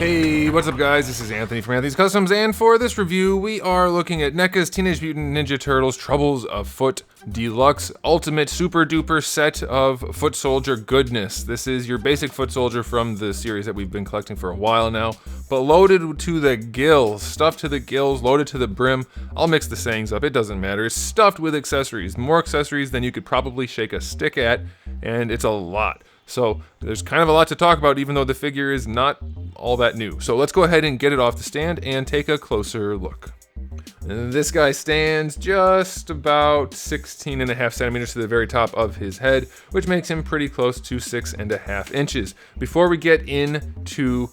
Hey, what's up guys? This is Anthony from Anthony's Customs, and for this review, we are looking at NECA's Teenage Mutant Ninja Turtles Troubles Afoot Deluxe Ultimate Super Duper Set of Foot Soldier goodness. This is your basic Foot Soldier from the series that we've been collecting for a while now, but loaded to the gills, stuffed to the gills, loaded to the brim. I'll mix the sayings up, it doesn't matter. It's stuffed with accessories, more accessories than you could probably shake a stick at, and it's a lot. So there's kind of a lot to talk about, even though the figure is not all that new. So let's go ahead and get it off the stand and take a closer look. And this guy stands just about 16.5 centimeters to the very top of his head, which makes him pretty close to 6.5 inches. Before we get into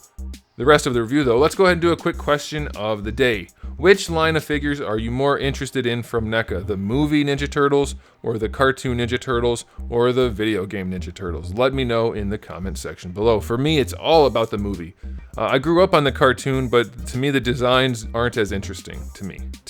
the rest of the review though, let's go ahead and do a quick question of the day. Which line of figures are you more interested in from NECA? The movie Ninja Turtles, or the cartoon Ninja Turtles, or the video game Ninja Turtles? Let me know in the comment section below. For me, it's all about the movie. I grew up on the cartoon, but to me the designs aren't as interesting to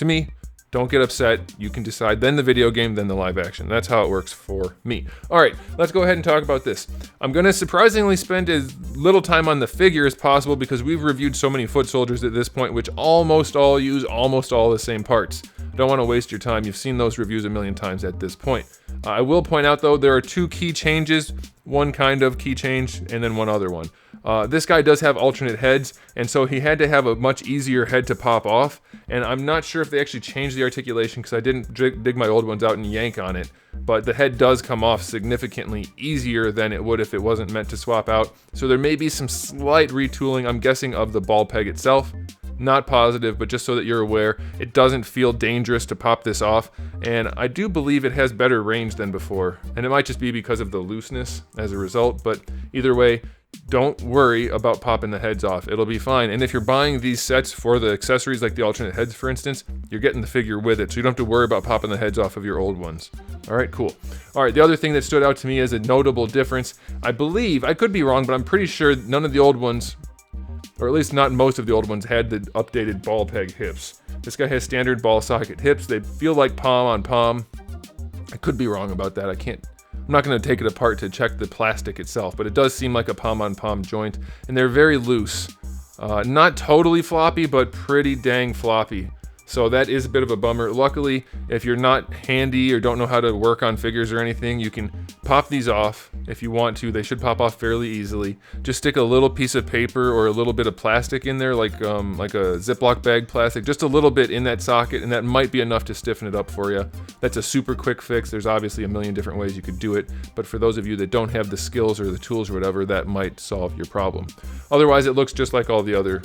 me. Don't get upset, you can decide, then the video game, then the live action. That's how it works for me. All right, let's go ahead and talk about this. I'm gonna surprisingly spend as little time on the figure as possible because we've reviewed so many foot soldiers at this point, which almost all use almost all the same parts. Don't wanna waste your time, you've seen those reviews a million times at this point. I will point out though, there are two key changes, one kind of key change and then one other one. This guy does have alternate heads, and so he had to have a much easier head to pop off, and I'm not sure if they actually changed the articulation because I didn't dig my old ones out and yank on it, but the head does come off significantly easier than it would if it wasn't meant to swap out, so there may be some slight retooling, I'm guessing, of the ball peg itself. Not positive, but just so that you're aware, it doesn't feel dangerous to pop this off, and I do believe it has better range than before, and it might just be because of the looseness as a result, but either way, don't worry about popping the heads off. It'll be fine. And if you're buying these sets for the accessories, like the alternate heads, for instance, you're getting the figure with it, so you don't have to worry about popping the heads off of your old ones. All right, cool. All right, the other thing that stood out to me as a notable difference, I believe, I could be wrong, but I'm pretty sure none of the old ones, or at least not most of the old ones, had the updated ball peg hips. This guy has standard ball socket hips. They feel like palm on palm. I could be wrong about that. I'm not going to take it apart to check the plastic itself, but it does seem like a palm-on-palm joint, and they're very loose. Not totally floppy, but pretty dang floppy. So that is a bit of a bummer. Luckily, if you're not handy or don't know how to work on figures or anything, you can pop these off if you want to. They should pop off fairly easily. Just stick a little piece of paper or a little bit of plastic in there, like a Ziploc bag plastic, just a little bit in that socket, and that might be enough to stiffen it up for you. That's a super quick fix. There's obviously a million different ways you could do it, but for those of you that don't have the skills or the tools or whatever, that might solve your problem. Otherwise, it looks just like all the other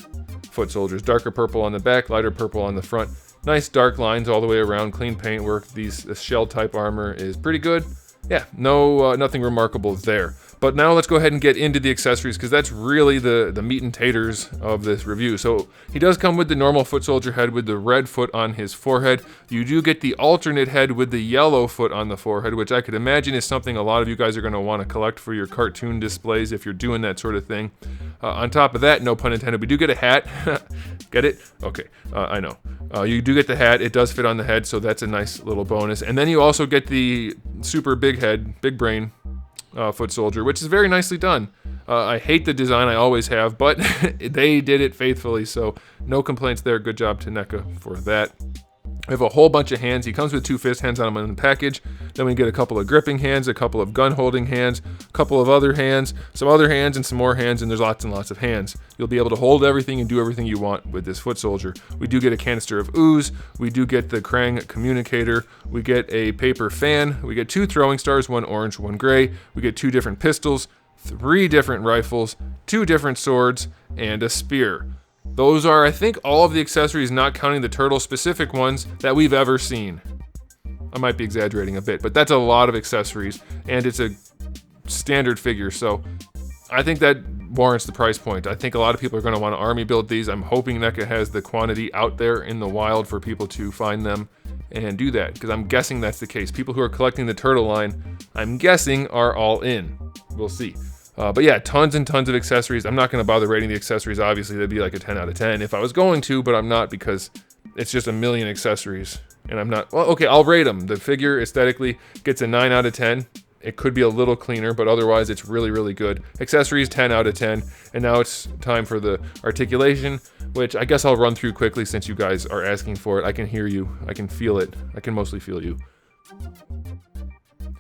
foot soldiers. Darker purple on the back, lighter purple on the front. Nice dark lines all the way around, clean paintwork. This shell type armor is pretty good. Yeah, nothing remarkable there. But now let's go ahead and get into the accessories, because that's really the meat and taters of this review. So he does come with the normal foot soldier head with the red foot on his forehead. You do get the alternate head with the yellow foot on the forehead, which I could imagine is something a lot of you guys are going to want to collect for your cartoon displays if you're doing that sort of thing. On top of that, no pun intended, we do get a hat. Get it? Okay, I know. You do get the hat. It does fit on the head, so that's a nice little bonus. And then you also get the super big head, big brain foot soldier, which is very nicely done. I hate the design, I always have, but they did it faithfully, so no complaints there. Good job to NECA for that. We have a whole bunch of hands. He comes with 2 fist hands on him in the package. Then we get a couple of gripping hands, a couple of gun holding hands, a couple of other hands, some other hands, and some more hands, and there's lots and lots of hands. You'll be able to hold everything and do everything you want with this foot soldier. We do get a canister of ooze. We do get the Krang communicator. We get a paper fan. We get 2 throwing stars, 1 orange, 1 gray. We get 2 different pistols, 3 different rifles, 2 different swords, and a spear. Those are, I think, all of the accessories, not counting the turtle-specific ones, that we've ever seen. I might be exaggerating a bit, but that's a lot of accessories, and it's a standard figure, so I think that warrants the price point. I think a lot of people are going to want to army build these. I'm hoping NECA has the quantity out there in the wild for people to find them and do that, because I'm guessing that's the case. People who are collecting the turtle line, I'm guessing, are all in. We'll see. But yeah, tons and tons of accessories. I'm not going to bother rating the accessories. Obviously, that'd be like a 10 out of 10 if I was going to, but I'm not, because it's just a million accessories. And I'm not, well, okay, I'll rate them. The figure aesthetically gets a 9 out of 10. It could be a little cleaner, but otherwise it's really, really good. Accessories, 10 out of 10. And now it's time for the articulation, which I guess I'll run through quickly since you guys are asking for it. I can hear you. I can feel it. I can mostly feel you.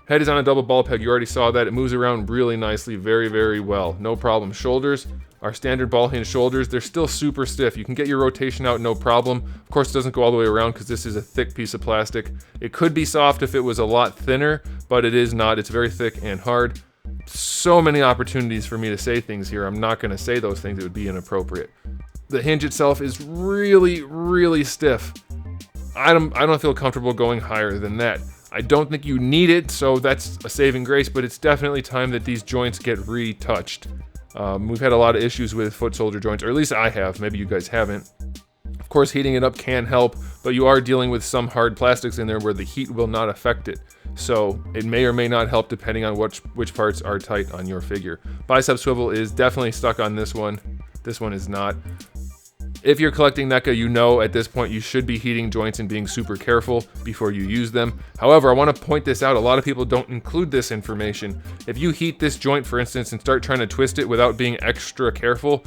Head is on a double ball peg. You already saw that. It moves around really nicely, very, very well. No problem. Shoulders are standard ball hinge shoulders. They're still super stiff. You can get your rotation out, no problem. Of course, it doesn't go all the way around because this is a thick piece of plastic. It could be soft if it was a lot thinner, but it is not. It's very thick and hard. So many opportunities for me to say things here. I'm not going to say those things. It would be inappropriate. The hinge itself is really, really stiff. I don't feel comfortable going higher than that. I don't think you need it, so that's a saving grace, but it's definitely time that these joints get retouched. We've had a lot of issues with foot soldier joints, or at least I have. Maybe you guys haven't. Of course, heating it up can help, but you are dealing with some hard plastics in there where the heat will not affect it. So it may or may not help depending on which parts are tight on your figure. Bicep swivel is definitely stuck on this one. This one is not. If you're collecting NECA, you know at this point you should be heating joints and being super careful before you use them. However, I want to point this out. A lot of people don't include this information. If you heat this joint, for instance, and start trying to twist it without being extra careful,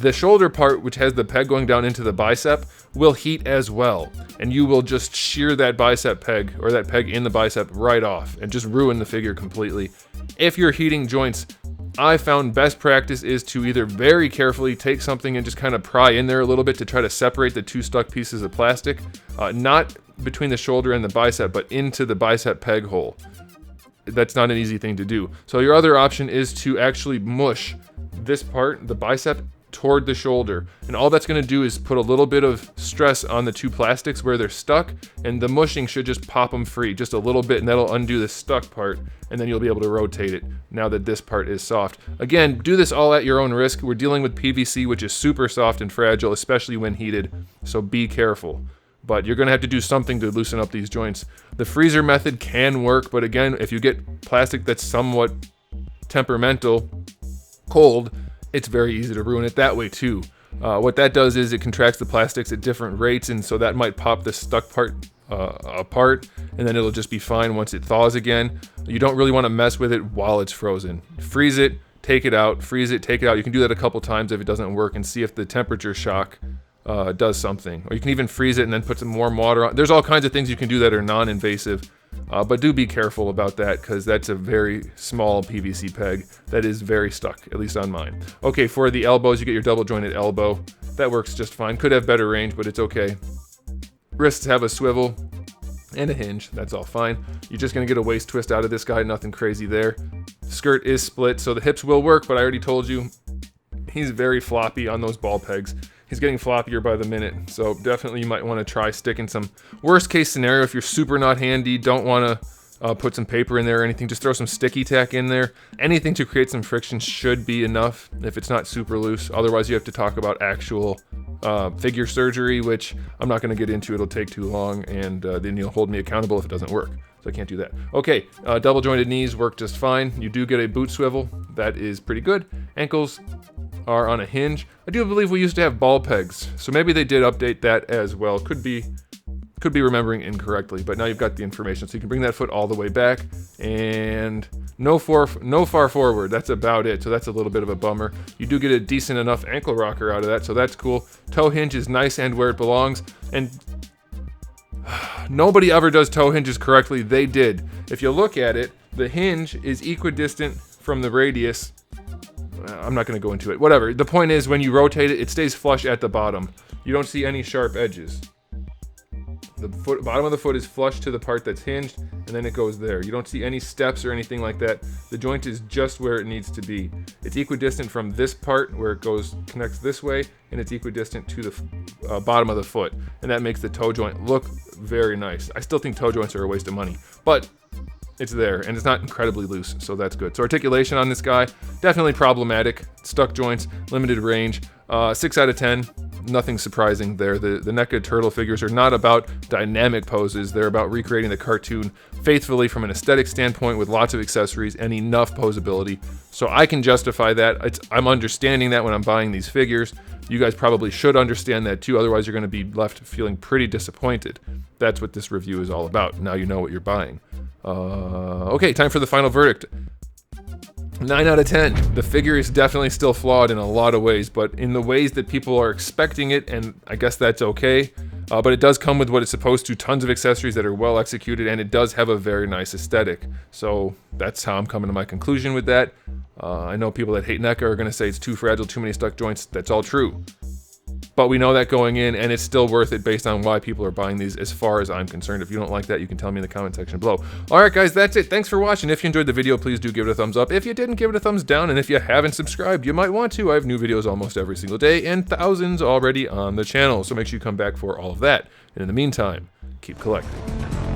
the shoulder part, which has the peg going down into the bicep, will heat as well. And you will just shear that bicep peg, or that peg in the bicep, right off and just ruin the figure completely. If you're heating joints, I found best practice is to either very carefully take something and just kind of pry in there a little bit to try to separate the two stuck pieces of plastic, not between the shoulder and the bicep, but into the bicep peg hole. That's not an easy thing to do. So your other option is to actually mush this part, the bicep, toward the shoulder, and all that's going to do is put a little bit of stress on the two plastics where they're stuck, and the mushing should just pop them free just a little bit, and that'll undo the stuck part, and then you'll be able to rotate it now that this part is soft. Again, do this all at your own risk. We're dealing with PVC, which is super soft and fragile, especially when heated, so be careful. But you're going to have to do something to loosen up these joints. The freezer method can work, but again, if you get plastic that's somewhat temperamental, cold, it's very easy to ruin it that way too. What that does is it contracts the plastics at different rates, and so that might pop the stuck part apart, and then it'll just be fine once it thaws again. You don't really want to mess with it while it's frozen. Freeze it, take it out, freeze it, take it out. You can do that a couple times if it doesn't work and see if the temperature shock does something. Or you can even freeze it and then put some warm water on. There's all kinds of things you can do that are non-invasive. But do be careful about that because that's a very small PVC peg that is very stuck, at least on mine. Okay, for the elbows, you get your double jointed elbow. That works just fine. Could have better range, but it's okay. Wrists have a swivel and a hinge. That's all fine. You're just going to get a waist twist out of this guy. Nothing crazy there. Skirt is split, so the hips will work, but I already told you he's very floppy on those ball pegs. He's getting floppier by the minute, so definitely you might want to try sticking some. Worst case scenario, if you're super not handy, don't want to put some paper in there or anything, just throw some sticky tack in there. Anything to create some friction should be enough if it's not super loose. Otherwise, you have to talk about actual figure surgery, which I'm not going to get into. It'll take too long, and then you'll hold me accountable if it doesn't work. So I can't do that. Okay, double jointed knees work just fine. You do get a boot swivel. That is pretty good. Ankles are on a hinge. I do believe we used to have ball pegs, so maybe they did update that as well. Could be remembering incorrectly, but now you've got the information, so you can bring that foot all the way back and no far forward. That's about it. So that's a little bit of a bummer. You do get a decent enough ankle rocker out of that, so that's cool. Toe hinge is nice and where it belongs, and nobody ever does toe hinges correctly. They did. If you look at it, the hinge is equidistant from the radius. I'm not going to go into it. Whatever. The point is, when you rotate it, it stays flush at the bottom. You don't see any sharp edges. The bottom of the foot is flush to the part that's hinged, and then it goes there. You don't see any steps or anything like that. The joint is just where it needs to be. It's equidistant from this part where it connects this way, and it's equidistant to the bottom of the foot, and that makes the toe joint look very nice. I still think toe joints are a waste of money, but it's there, and it's not incredibly loose, so that's good. So articulation on this guy, definitely problematic. Stuck joints, limited range. 6 out of 10. Nothing surprising there. The NECA turtle figures are not about dynamic poses. They're about recreating the cartoon faithfully from an aesthetic standpoint with lots of accessories and enough posability. So I can justify that. I'm understanding that when I'm buying these figures. You guys probably should understand that too. Otherwise, you're going to be left feeling pretty disappointed. That's what this review is all about. Now you know what you're buying. Okay, time for the final verdict. 9 out of 10. The figure is definitely still flawed in a lot of ways, but in the ways that people are expecting it, and I guess that's okay. But it does come with what it's supposed to, tons of accessories that are well executed, and it does have a very nice aesthetic. So that's how I'm coming to my conclusion with that. I know people that hate NECA are going to say it's too fragile, too many stuck joints. That's all true. But we know that going in, and it's still worth it based on why people are buying these as far as I'm concerned. If you don't like that, you can tell me in the comment section below. Alright guys, that's it. Thanks for watching. If you enjoyed the video, please do give it a thumbs up. If you didn't, give it a thumbs down. And if you haven't subscribed, you might want to. I have new videos almost every single day, and thousands already on the channel. So make sure you come back for all of that. And in the meantime, keep collecting.